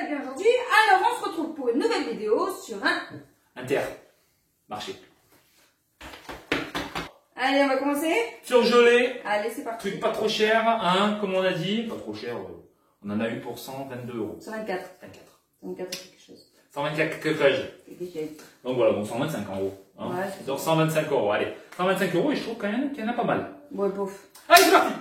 allez bien aujourd'hui. Alors, on se retrouve pour une nouvelle vidéo sur un Intermarché. Allez, on va commencer. Surgelé. Allez, c'est parti. Truc pas trop cher, hein, comme on a dit. Pas trop cher. On en a eu pour 122 euros. 124. 24. 124 quelque chose. 124 quelque chose. Donc voilà, bon 125 en gros. Hein. Ouais, donc 125 euros, allez. 125 euros et je trouve quand même qu'il y en a pas mal. Ouais, bof. Allez, c'est parti.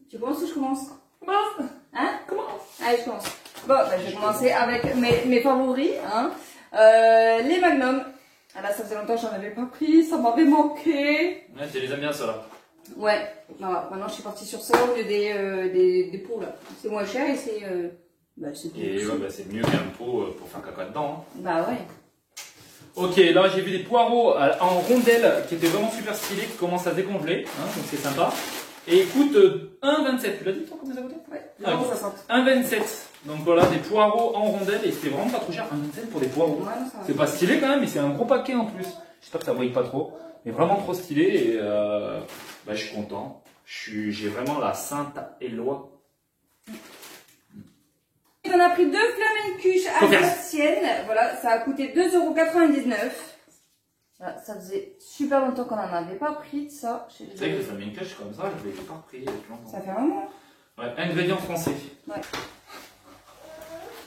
Tu commences ou je commence? Commence. Hein? Commence. Allez, je commence. Bon, ben, je vais commencer avec mes favoris. Hein. Les Magnum. Ah là, ça faisait longtemps que j'en avais pas pris, ça m'avait manqué. Ouais, tu les aimes bien ça là. Ouais, voilà. Maintenant je suis partie sur ça au lieu des pots là. C'est moins cher et c'est plus. Et ouais, bah, c'est mieux qu'un pot pour faire caca dedans. Hein. Bah ouais. Ok, là j'ai vu des poireaux en rondelles qui étaient vraiment super stylés, qui commencent à se décongeler, hein, donc c'est sympa. Et coûte 1,27. Tu l'as dit toi combien ça coûtait? Ouais, 1,60. 1,27. Donc voilà, des poireaux en rondelles et c'était vraiment pas trop cher. 1,27 pour des poireaux. Ouais, c'est pas stylé quand même, mais c'est un gros paquet en plus. J'espère que ça brille pas trop. Mais vraiment trop stylé et bah, je suis content. J'ai vraiment la sainte Éloi. On a pris 2 flamencuches alsaciennes. Voilà, ça a coûté 2,99 €. Voilà, ça faisait super longtemps qu'on n'en avait pas pris de ça. Tu sais que les flamencuches comme ça, je l'ai pas pris depuis longtemps. Ça fait un moment. Ouais, ingrédients français. Ouais.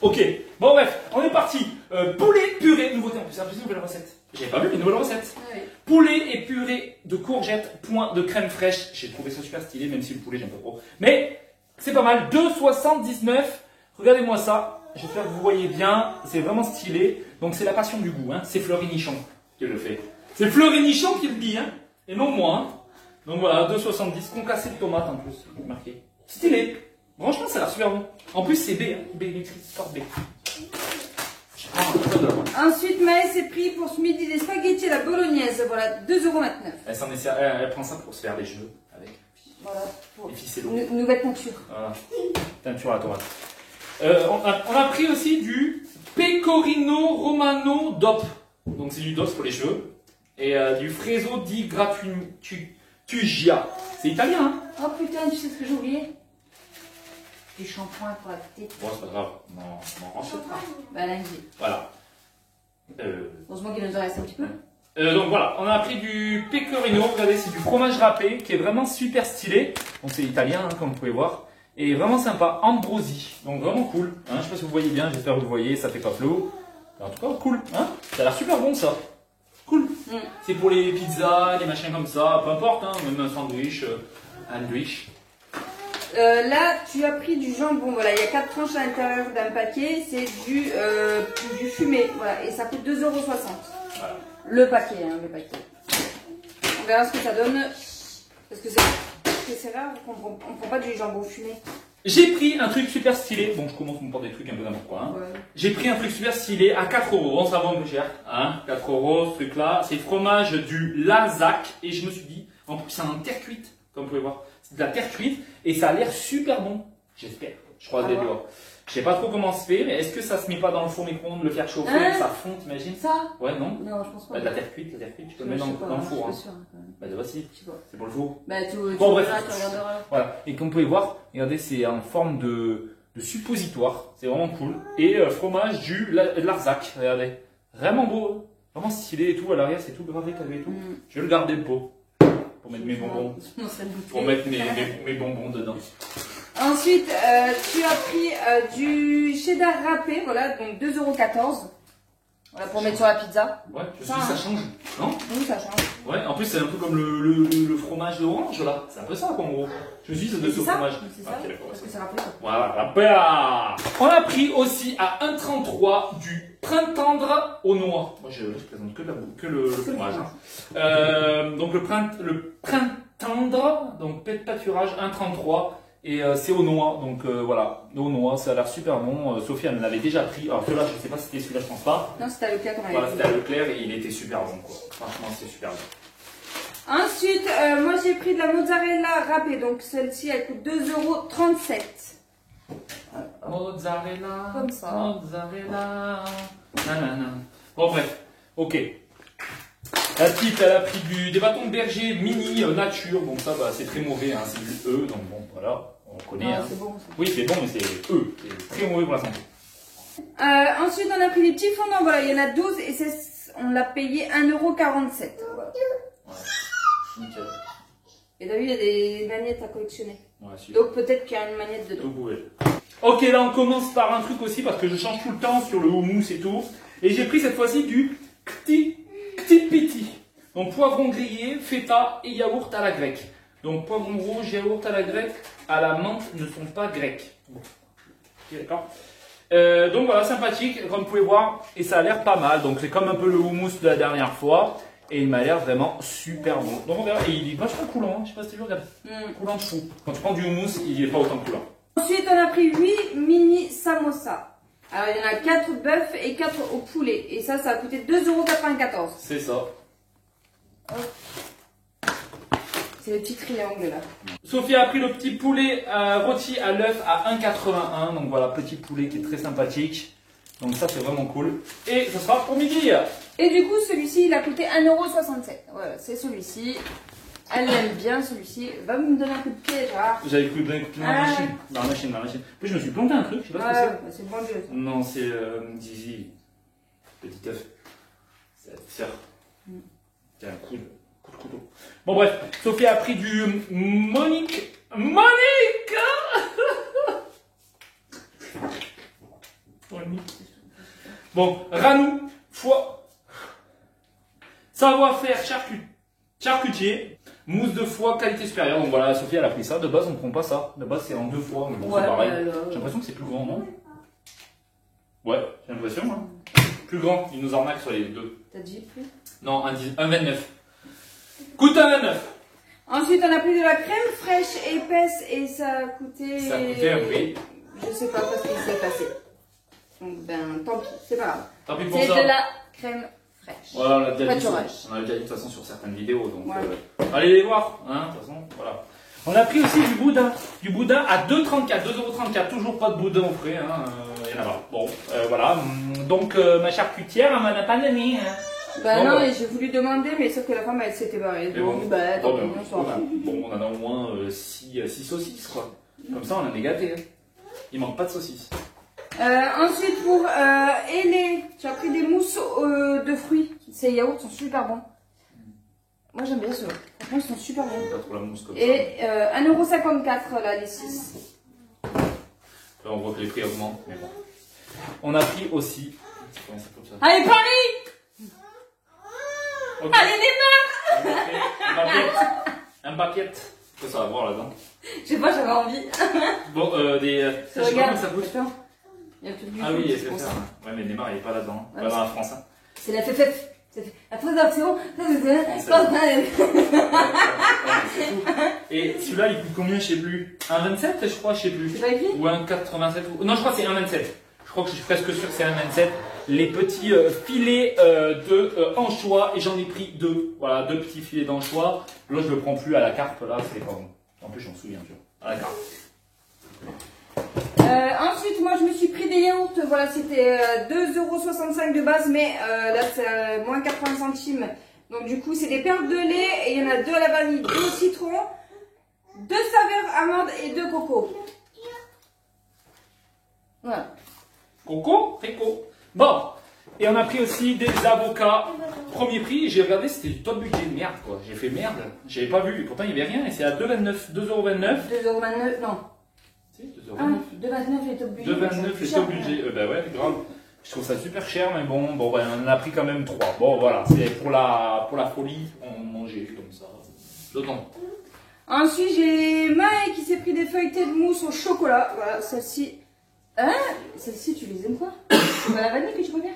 Ok, bon bref, on est parti. Poulet purée, nouveauté en plus, c'est une nouvelle recette. J'avais pas vu une nouvelle recette. Oui. Poulet et purée de courgettes, point de crème fraîche. J'ai trouvé ça super stylé, même si le poulet j'aime pas trop. Mais c'est pas mal, 2,79 €. Regardez-moi ça, j'espère que vous voyez bien, c'est vraiment stylé. Donc c'est la passion du goût, hein. C'est Fleury Nichon qui le fait. C'est Fleury Nichon qui le dit, hein, et non moi. Hein. Donc voilà, 2,70 €, concassé de tomates en plus, marqué. Stylé. Franchement, ça a l'air super bon. En plus, c'est B, hein. B, score B. Ensuite, Maë s'est pris pour ce midi des spaghettis à la bolognaise. Voilà, 2,29 €. Elle prend ça pour se faire les cheveux avec. Voilà, pour les ficellos. Nouvelle teinture. Voilà. Teinture à la tomate. On a pris aussi du Pecorino Romano DOP. Donc c'est du DOS pour les cheveux. Et du Freso di Grattugia. C'est italien, hein? Oh putain, tu sais ce que j'ai oublié? Du shampoing pour la tête. Bon, c'est pas grave. Non, on range pas. Bah lundi. Voilà. Heureusement qu'il nous en reste un petit peu. Donc voilà, on a pris du pecorino, regardez, c'est du fromage râpé qui est vraiment super stylé. Donc c'est italien, hein, comme vous pouvez voir. Et vraiment sympa, Ambrosi. Donc vraiment cool. Hein, je sais pas si vous voyez bien, j'espère que vous voyez, ça fait pas flou. En tout cas, cool. Hein, ça a l'air super bon ça. Cool. C'est pour les pizzas, les machins comme ça, peu importe, hein, même un sandwich, Là, tu as pris du jambon. Voilà, il y a 4 tranches à l'intérieur d'un paquet. C'est du fumé. Voilà, et ça coûte 2,60 €. Voilà. Le paquet, hein, le paquet. On verra ce que ça donne. Parce que c'est rare qu'on ne prend pas du jambon fumé. J'ai pris un truc super stylé. Bon, je commence à me prendre des trucs un peu n'importe quoi. Hein. Ouais. J'ai pris un truc super stylé à 4 €. Bon, ça va un peu cher. Hein, 4 €, ce truc-là. C'est le fromage du Larzac. Et je me suis dit, en plus, c'est en terre cuite, comme vous pouvez voir. C'est de la terre cuite. Et ça a l'air super bon. J'espère. Je croise les doigts. Je sais pas trop comment se fait, mais est-ce que ça se met pas dans le four micro-ondes, le faire chauffer, que ça fond, t'imagines? Ça? Ouais, non? Non, je pense pas. Bah, de la terre cuite, tu peux le mettre dans le four. Hein. Sûr, bah, voici. C'est pour le four. Bah, bon, bref. Tu regarderas. Voilà. Et comme vous pouvez voir, regardez, c'est en forme de suppositoire. C'est vraiment cool. Et fromage du Larzac. Regardez. Vraiment beau. Vraiment stylé et tout. À l'arrière, c'est tout gravé, et tout. Je vais le garder le pot. Pour mettre mes bonbons. Pour mettre mes bonbons dedans. Ensuite, tu as pris du cheddar râpé, voilà, donc 2,14 €. Voilà, pour mettre sur la pizza. Ouais, ça change, non? Oui, ça change. Ouais, en plus, c'est un peu comme le fromage d'orange, là. C'est un peu ça, quoi, en gros. Je me suis dit, ça doit être ce fromage. C'est ça, parce que c'est râpé. Voilà, râpé. On a pris aussi à 1,33 € du printemps aux noix. Moi, je présente que le fromage. Hein. Donc, le printemps, donc pâturage 1,33 €. Et c'est aux noix, donc voilà, aux noix, ça a l'air super bon. Sophie, elle en avait déjà pris. Alors celui-là, je ne sais pas si c'était celui-là, je pense pas. Non, c'était à Leclerc qu'on avait Voilà, c'était à Leclerc et il était super bon, quoi. Franchement, c'est super bon. Ensuite, moi j'ai pris de la mozzarella râpée, donc celle-ci, elle coûte 2,37 €. Mozzarella. Comme ça. Mozzarella. Nanana. Bon, bref, ok. La petite, elle a pris des bâtons de berger mini nature, donc ça, bah, c'est très mauvais, hein, c'est du E, donc bon, voilà. On connaît. Non, Hein. c'est bon. Ça. Oui, c'est bon, mais c'est eux. C'est très mauvais pour la santé. Ensuite, on a pris des petits fondants. Voilà, il y en a 12 et on l'a payé 1,47 €. Voilà. Ouais. Nickel. Et t'as vu, il y a des magnettes à collectionner. Ouais, super. Donc peut-être qu'il y a une magnette dedans. Tout pouvez. Ok, là on commence par un truc aussi parce que je change tout le temps sur le houmous et tout. Et j'ai pris cette fois-ci du Ktipiti. Donc poivron grillé, feta et yaourt à la grecque. Donc poivron rouge, yaourt à la grecque, à la menthe ne sont pas grecs. Bon. Ok, d'accord. Donc voilà, sympathique, comme vous pouvez voir, et ça a l'air pas mal. Donc c'est comme un peu le houmous de la dernière fois. Et il m'a l'air vraiment super bon. Donc on verra. Et il est vachement coulant, hein. Je sais pas si tu le regardes. Coulant de fou. Quand tu prends du houmous, il n'est pas autant coulant. Ensuite, on a pris 8 mini samosas. Alors, il y en a 4 bœufs et 4 au poulet. Et ça a coûté 2,94 €. C'est ça. C'est le petit triangle là. Sophie a pris le petit poulet rôti à l'œuf à 1,81 €. Donc voilà, petit poulet qui est très sympathique. Donc ça, c'est vraiment cool. Et ce sera pour midi. Et du coup, celui-ci, il a coûté 1,67 €. Voilà, c'est celui-ci. Elle l'aime bien, celui-ci. Va me donner un coup de pied, Gérard. J'avais cru donner un coup de pied dans la machine. Dans la machine. En plus, je me suis planté un truc. Je sais pas ce que c'est. C'est bon Dieu. Non, c'est Dizzy. Petit œuf. C'est la sœur. Tiens, un coup de couteau. Bon, bref. Sophie a pris du Monique. Bon, ranou, foie, savoir-faire charcutier, mousse de foie qualité supérieure. Donc voilà, Sophie elle a pris ça. De base, on ne prend pas ça. De base, c'est en 2 fois, mais bon, c'est pareil. J'ai l'impression que c'est plus grand, non? Ouais, j'ai l'impression. Hein. Plus grand, il nous arnaque sur les deux. T'as dit plus? Non, un 29. Coûte un 29. Ensuite, on a pris de la crème fraîche épaisse et ça a coûté. Ça a coûté un prix. Je sais pas parce qu'il s'est passé. Donc, ben, tant pis, c'est pas grave. Tant pis pour c'est ça. de la crème fraîche. Voilà, on l'a déjà dit. Pâturage. On a déjà dit de toute façon sur certaines vidéos. Donc, Ouais. allez les voir. Hein, de toute façon, voilà. On a pris aussi du boudin. Du boudin à 2,34 €. Toujours pas de boudin au frais. Hein, y en a pas. Bon, voilà. Donc, ma charcutière, elle m'en a pas donné. Hein. Bah Bon, non, bah. et j'ai voulu demander, mais sauf que la femme elle s'était barrée. Mais Donc, bon, bah, tant bon, pis, ben, on s'en fout. bon, on en a au moins 6 saucisses, quoi. Comme ça, on en est gâtés. Hein. Il manque pas de saucisses. Ensuite, pour Hélé, tu as pris des mousses de fruits. Ces yaourts sont super bons. Moi j'aime bien ceux-là. Franchement, ils sont super bons. Pas trop la mousse comme Et 1,54 € là, les 6. ça. Là, on voit que les prix augmentent, mais bon. On a pris aussi. Comment ça comme ça? Allez, Paris! Okay. Allez, démarre! Un baguette. Qu'est-ce que ça va voir là-dedans? Je sais pas, j'avais envie. Bon, des. Je sais pas comment ça coûte. Attends. Il y a plus de Ah oui, c'est pour ça. Ouais, mais Neymar, il est pas là-dedans. Ouais, Pas dans la France. Hein. C'est la FFF. La présentation. Et celui-là, il coûte combien, je sais plus. 1,27, je crois, je sais plus. C'est pas écrit? Ou 1,87. Non, je crois que c'est 1,27. Je crois que je suis presque sûr que c'est 1,27. Les petits filets de anchois, et j'en ai pris 2. Voilà, 2 petits filets d'anchois. Là, je le prends plus à la carte, là, c'est pas bon. En plus, j'en souviens, tu vois. À la carte. Ensuite, moi je me suis pris des yaourts. Voilà, c'était 2,65 € de base, mais là c'est moins 80 centimes. Donc, du coup, c'est des perles de lait et il y en a 2 à la vanille, 2 au citron, 2 saveurs amandes et 2 coco. Voilà. Coco, Rico. Bon, et on a pris aussi des avocats. Premier prix, j'ai regardé, c'était du top budget. Merde, quoi. J'ai fait merde. J'avais pas vu. Et pourtant, il n'y avait rien. Et c'est à 2,29 €. 2,29 €, non. Si, 2,29 €. Ah, 2,29 € les top budget. 2,29 les top budget. Bah ouais, grave. Je trouve ça super cher, mais bon, bah, on en a pris quand même 3. Bon, voilà, c'est pour la folie. On mangeait comme ça. Dedans. Ensuite, j'ai Maë qui s'est pris des feuilletés de mousse au chocolat. Voilà, celle-ci. Hein? Celle-ci, tu les aimes quoi? C'est pas la vanille que tu préfères?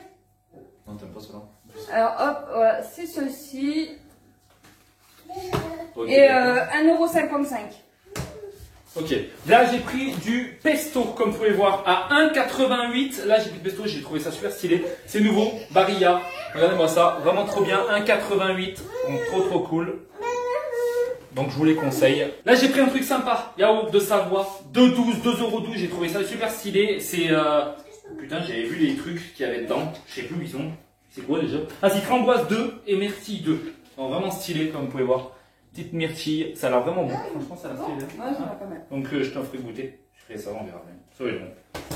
Non, t'aimes pas cela. Alors hop, voilà, c'est ceci. Okay, Et 1,55 €. Ok, là j'ai pris du pesto, comme vous pouvez voir, à 1,88 €. Là j'ai pris du pesto, j'ai trouvé ça super stylé. C'est nouveau, Barilla. Regardez-moi ça, vraiment trop bien, 1,88 €. Donc trop cool. Donc je vous les conseille. Là j'ai pris un truc sympa, yaourt de Savoie, 2,12 €. J'ai trouvé ça super stylé. C'est putain, j'avais vu les trucs qu'il y avait dedans. Je sais plus où ils sont. C'est quoi déjà? Ah, c'est framboise 2 et myrtille 2. Donc vraiment stylé, comme vous pouvez voir. Petite myrtille, ça a l'air vraiment bon. Franchement, ça a l'air très bien. Ouais, ça va pas mal. Donc je t'en ferai goûter. Je ferai ça, on verra bien. Ça va être bon.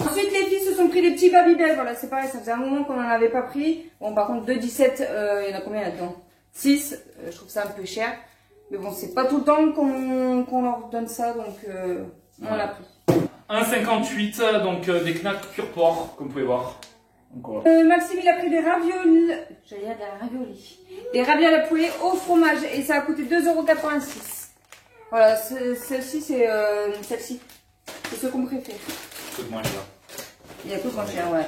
Ensuite, les filles se sont pris des petits Babybel. Voilà, c'est pareil, ça faisait un moment qu'on n'en avait pas pris. Bon, par contre, 2,17, il y en a combien là-dedans? 6. Je trouve ça un peu cher. Mais bon, c'est pas tout le temps qu'on leur donne ça, donc on l'a pris. 1,58, donc des knacks pur porc, comme vous pouvez voir. Donc, voilà. Maxime, il a pris des raviolis. J'allais dire des raviolis. Des raviolis à la poulet au fromage et ça a coûté 2,86 €. Voilà, celle-ci, c'est celle-ci. C'est ce qu'on préfère. Coûte moins cher. Il y a tout moins cher, ouais.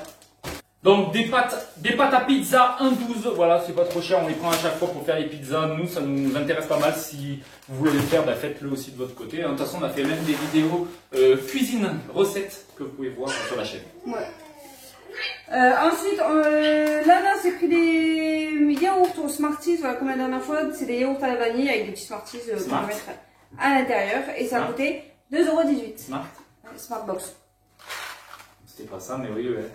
Donc des pâtes à pizza 1,12 €. Voilà, c'est pas trop cher. On les prend à chaque fois pour faire les pizzas. Nous, ça nous intéresse pas mal. Si vous voulez le faire, bah, faites-le aussi de votre côté. De toute façon, on a fait même des vidéos cuisine, recettes que vous pouvez voir sur la chaîne. Ouais. Ensuite, Lana s'est pris des yaourts au Smarties, voilà, comme la dernière fois, c'est des yaourts à la vanille avec des petits Smarties qu'on va mettre à l'intérieur et ça a coûté 2,18 €. Smart. Smartbox. C'était pas ça, mais oui, ouais.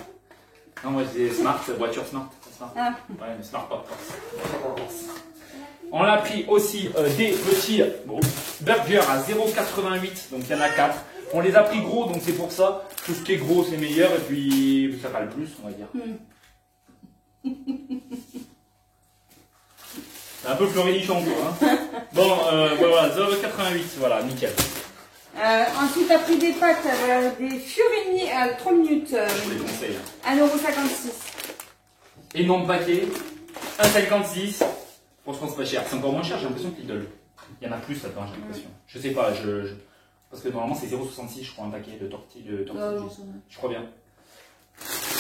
Non, moi je disais Smart, voiture Smart. Smart. Ah. Ouais, mais Smart pas. On a pris aussi des petits burgers à 0,88 €, donc il y en a 4. On les a pris gros, donc c'est pour ça. Tout ce qui est gros, c'est meilleur, et puis ça va le plus, on va dire. C'est un peu fleury-nichon, quoi. Hein. Bon, voilà, 0,88, voilà, nickel. Ensuite, t'as pris des pâtes, des Fiorini à 3 minutes. Je vous les conseille. 1,56 €. Énorme paquet, 1,56 €. Franchement, c'est pas cher. C'est encore moins cher, j'ai l'impression que Lidl. Il y en a plus là-dedans, j'ai l'impression. Je sais pas, parce que normalement c'est 0,66 €, je crois, un paquet de tortillas. Je crois bien.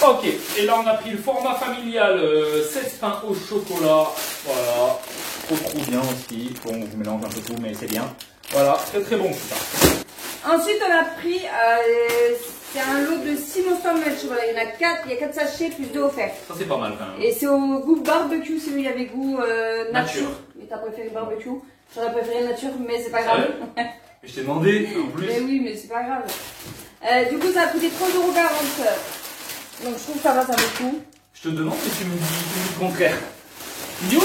Ok, et là on a pris le format familial 16 pains au chocolat. Voilà, trop bien aussi. Bon, je mélange un peu tout, mais c'est bien. Voilà, très bon tout ça. Ensuite, on a pris, c'est un lot de 6 Monster Munch. Voilà, il y en a 4, il y a 4 sachets plus 2 offerts. Ça c'est pas mal quand même. Et c'est au goût barbecue, celui il y avait goût nature. Mais t'as préféré barbecue. J'aurais préféré nature, mais c'est pas grave. Je t'ai demandé en plus. Mais oui, mais c'est pas grave. Du coup, ça a coûté 3,40 €. Donc je trouve que ça va, ça vaut le coup. Je te demande, mais tu me dis le contraire. Tu me dis ouais.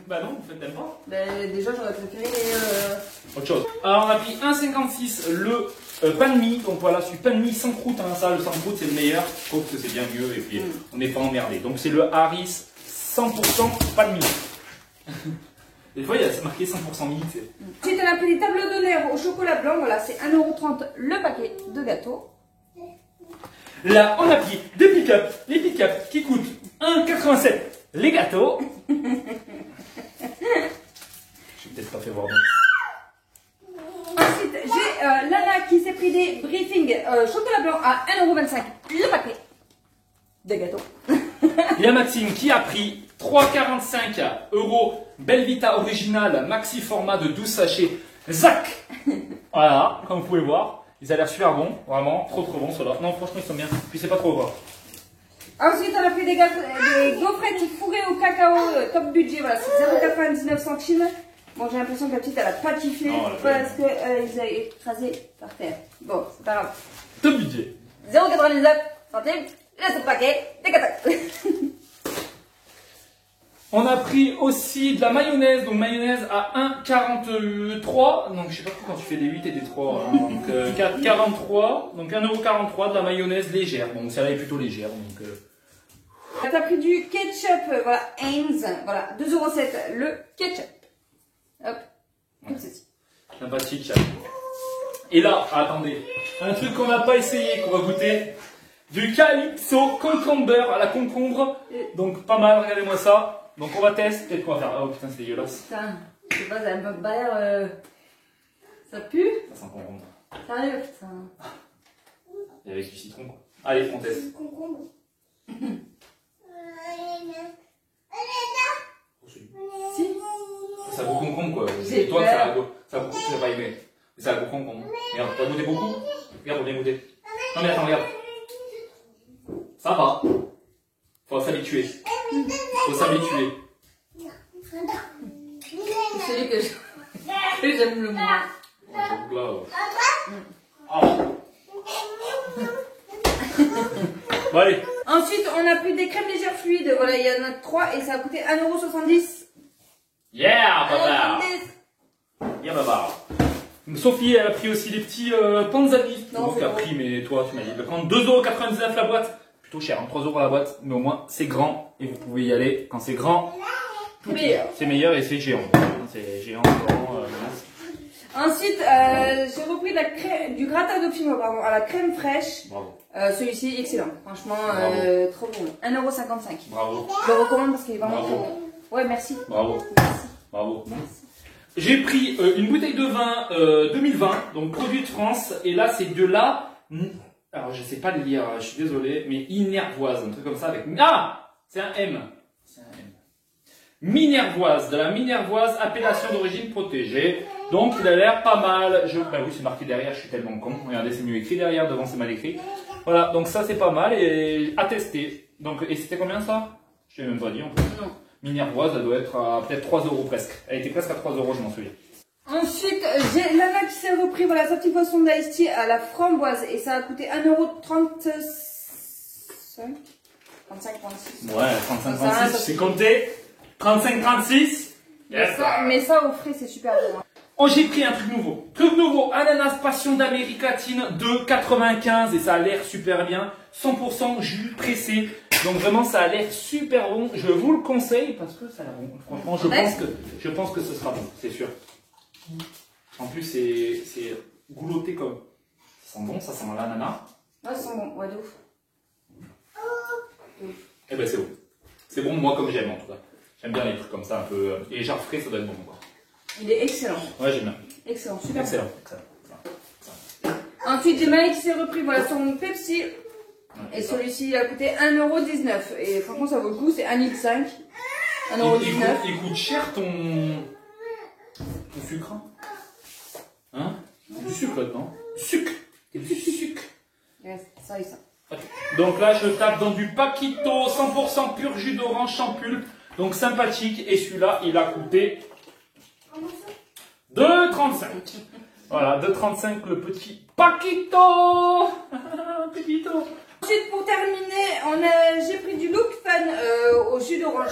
Bah non, en fait, t'aimes pas. Déjà, j'aurais préféré autre chose. Alors, on a pris 1,56 € le pain de mie. Donc voilà, c'est pain de mie sans croûte. Hein, ça, le sans croûte, c'est le meilleur. Je trouve que c'est bien mieux et puis on n'est pas emmerdé. Donc c'est le Harris 100% pain de mie. Des fois, il y a marqué 100% mie. Ensuite, on a pris des tableaux d'honneur au chocolat blanc. Voilà, c'est 1,30 € le paquet de gâteaux. Là, on a pris des pick-up. Les pick-up qui coûtent 1,87 € les gâteaux. Je vais peut-être pas fait voir. Ensuite, j'ai Lana qui s'est pris des briefings chocolat blanc à 1,25 € le paquet de gâteaux. Il y a Maxime qui a pris 3,45 € Belvita original maxi format de 12 sachets Zach. Voilà, comme vous pouvez voir. Ils ont l'air super bons, vraiment, trop bons ceux-là. Non, franchement, ils sont bien. Puis c'est pas trop gras. Ensuite, on a pris des gaufrettes fourrées au cacao top budget. Voilà, c'est 0,99 centimes. Bon, j'ai l'impression que la petite, elle a pas kiffé parce qu'ils ont écrasé par terre. Bon, c'est pas grave. Top budget. 0,99 centimes, le paquet des gâteaux. On a pris aussi de la mayonnaise, donc mayonnaise à 1,43 €. Donc je sais pas trop quand tu fais des 8 et des 3. Hein. Donc 4,43 €. Donc 1,43 € de la mayonnaise légère. Bon, celle-là est plutôt légère. Donc. T'as pris du ketchup, voilà, Heinz, voilà, 2,07 € le ketchup. Hop, comme ceci. Sympathique. Et là, attendez, un truc qu'on n'a pas essayé, qu'on va goûter. Du Calypso concombre à la concombre. Donc pas mal, regardez-moi ça. Donc on va tester, peut-être qu'on va faire. Oh putain, c'est dégueulasse. Putain, je sais pas, ça m'a pas l'air. Ça pue? Ça sent concombre. Sérieux, putain. Et avec du citron, quoi. Allez, on teste. Concombre. Si. Ça goûte concombre, quoi. J'ai C'est toi que peur. ça goûte, tu n'as pas aimé. Mais ça goûte concombre. Regarde, t'as goûté beaucoup? Regarde, on vient goûter. Non mais attends, regarde. Ça va. Faut s'habituer. Faut s'habituer. C'est celui que j'aime le moins. Bon, allez. Ensuite, on a pris des crèmes légères fluides. Voilà, il y en a 3 et ça a coûté 1,70 €. Yeah, papa. bien bavard. Sophie, elle a pris aussi les petits Panzani. Non, Donc, elle a pris, mais toi, tu m'as dit de prendre 2,99 € la boîte. Plutôt cher, hein, 3 € la boîte. Mais au moins, c'est grand. Et vous pouvez y aller quand c'est grand. C'est meilleur et c'est géant. C'est géant, grand, Ensuite, j'ai repris du gratin dauphinois à la crème fraîche. Bravo. Celui-ci, excellent. Franchement, trop bon. 1,55 €. Bravo. Je le recommande parce qu'il est vraiment Bravo. trop bon. Ouais, merci. Bravo. Merci. Bravo. Merci. J'ai pris une bouteille de vin 2020, donc produit de France. Et là, c'est de la... Alors, je sais pas le lire, je suis désolé, mais Minervoise, un truc comme ça avec... Ah, c'est un M. C'est un M. Minervoise, de la Minervoise, appellation d'origine protégée. Donc, il a l'air pas mal. Bah oui, c'est marqué derrière, je suis tellement con. Regardez, c'est mieux écrit derrière, devant c'est mal écrit. Voilà, donc ça c'est pas mal et à tester. Donc, et c'était combien ça? Je t'ai même pas dit en plus. Non. Minervoise, elle doit être à peut-être 3 € presque. Elle était presque à 3 €, je m'en souviens. Ensuite, j'ai Lana qui s'est repris, voilà, sa petite poisson d'ice tea à la framboise et ça a coûté 1,35 €. 35,36 €. Ouais, 35,36, c'est compté. 35,36. Yes. Mais ça, au frais, c'est super bon. Oh, j'ai pris un truc nouveau. Truc nouveau, ananas passion d'Amérique latine de 95 et ça a l'air super bien. 100% jus pressé. Donc vraiment, ça a l'air super bon. Je vous le conseille parce que ça a l'air bon. Franchement, je pense que ce sera bon, c'est sûr. En plus, c'est goûté comme. Ça sent bon, ça sent l'ananas. Ouais, ça sent bon, ouais, de ouf. Eh ben, c'est bon. C'est bon, moi, comme j'aime en tout cas. J'aime bien les trucs comme ça, un peu. Et genre frais, ça doit être bon, quoi. Il est excellent. Ouais, j'aime bien. Excellent, super. Excellent. Ensuite, j'ai Malik qui s'est repris, voilà, son Pepsi. Et celui-ci, il a coûté 1,19 €. Et franchement, ça vaut le coup, c'est 1,5 €. 1,19 €. Il coûte cher ton sucre. Hein? Du sucre, non? Sucre. Du sucre. Yes, ça et ça. Okay. Donc là, je tape dans du Paquito, 100% pur jus d'orange sans pulpe. Donc sympathique. Et celui-là, il a coûté 2,35 €. Voilà, 2,35 € le petit Paquito. Paquito. Ensuite, pour terminer, j'ai pris du Look Fun au jus d'orange.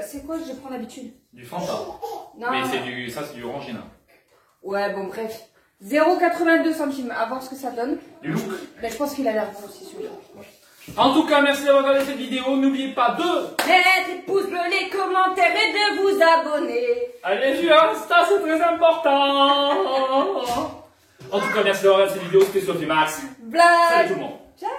C'est quoi que je prends d'habitude? Du Fanta. Non. Mais ça c'est du Orangina. Ouais, bon, bref. 0,82 centimes, à voir ce que ça donne. Du Look. Mais je pense qu'il a l'air bon aussi celui-là. En tout cas, merci d'avoir regardé cette vidéo. N'oubliez pas de mettre les pouces bleus, les commentaires et de vous abonner. Allez sur Insta, c'est très important. En tout cas, merci d'avoir regardé cette vidéo. C'était Sophie Max. Blague. Salut tout le monde. Ciao.